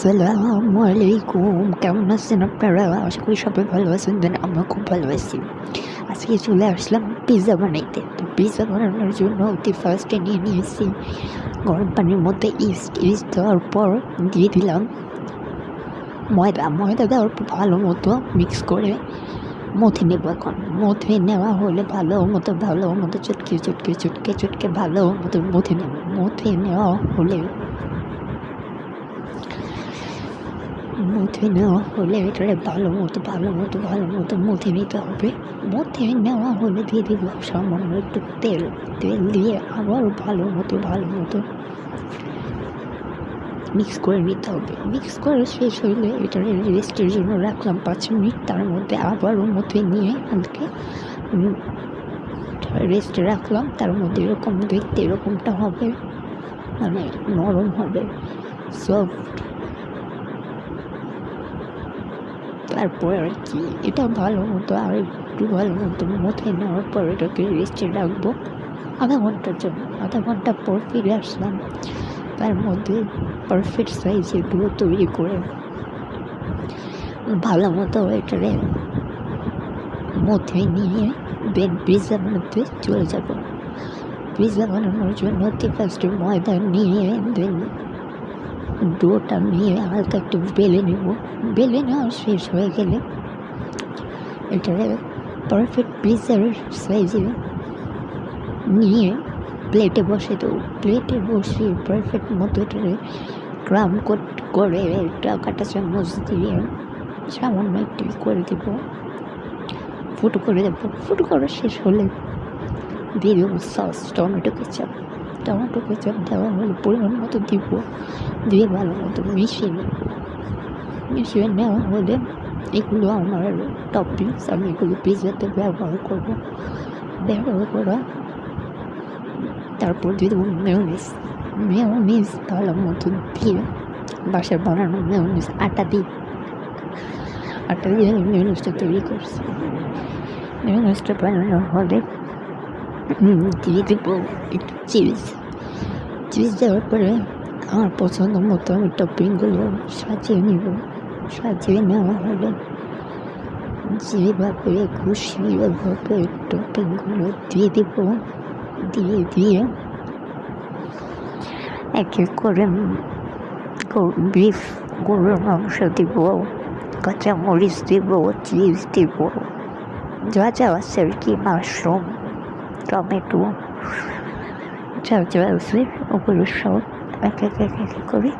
আসসালামু আলাইকুম, কেমন আছেন আপনারা? আশা করি সবাই ভালো আছেন। দেন আমরা খুব ভালো আছি। আজকে চলে আসলাম পিৎজা বানাইতে। তো পিৎজা বানানোর জন্য অতি ফার্স্টে নিয়ে নিয়েছি গরম পানির মধ্যে ইস্ট দেওয়ার পর দিয়ে দিলাম ময়দা দেওয়ার পর ভালো মতো মিক্স করে মথে নেব। এখন মথে নেওয়া হলে ভালো মতো চটকে ভালো মতো মথে নেব। মথে নেওয়া হলে এটারে ভালো মতো মথে নিতে হবে। মথে নেওয়া হলে দিয়ে দিব সামান্য একটু তেল দিয়ে আবার ভালো মতো মিক্স করে নিতে হবে। মিক্স করে শেষ হইলে এটারে রেস্টের জন্য রাখলাম 5 মিনিট। তার মধ্যে আবারও মথে নিয়ে আমাকে রেস্টে রাখলাম। তার মধ্যে এরকম দেখতে এরকমটা হবে, মানে নরম হবে, সফট। তারপর আর কি এটা ভালো মতো মথে নেওয়ার পর এটাকে রেস্টে রাখবো আধা ঘন্টা পর ফিরে আসলাম। তার মধ্যে পারফেক্ট সাইজের ডো তৈরি করে ভালো মতো এটারে মথে নিয়ে দেন পিৎজা বানাতে চলে যাব। পিৎজা বানানোর জন্য ফার্স্টে ময়দা নিয়ে দেন ডোটা নিয়ে হালকা একটু বেলে নেওয়া শেষ হয়ে গেলে এটারে পারফেক্ট পিৎজার সাইজে নিয়ে প্লেটে বসিয়ে দেবো। প্লেটে বসিয়ে পারফেক্ট মতো এটারে ক্রাম করে একটা কাঁটা চামচ দিয়ে সামান্য একটু করে দেবো, ফুটো করা শেষ হলে দিয়ে দেবো সস, টমেটো কেচাপ দেওয়া হলে পরিমাণ মতো দিয়ে ভালো মতো মিশিয়ে নেওয়া হলে এগুলো আমার টপিংস। আমি এগুলো পিৎজাতে ব্যবহার করা তারপর দিয়ে দেবো মেয়োনিজ ভালো মতো দিয়ে বাসায় বানানো মেয়োনিজ আটা দিয়ে আমি মেয়োনিজটা তৈরি করছি। মেয়োনিজটা বানানো হলে দিয়ে দেবো একটু চিজ দেওয়ার পরে আমার পছন্দ মতো আমি টপিংগুলো সাজিয়ে নেওয়া হলে যেভাবে খুশি ওইভাবে টপিংগুলো দিয়ে দেবো। দিয়ে এক এক করে বিফ গরুর মাংস দিব, কাঁচামরিচ দিব, চিজ দিব, যা আছে আর কি, মাশরুম, টমেটো, যা আছে ওগুলো সব এক এক করে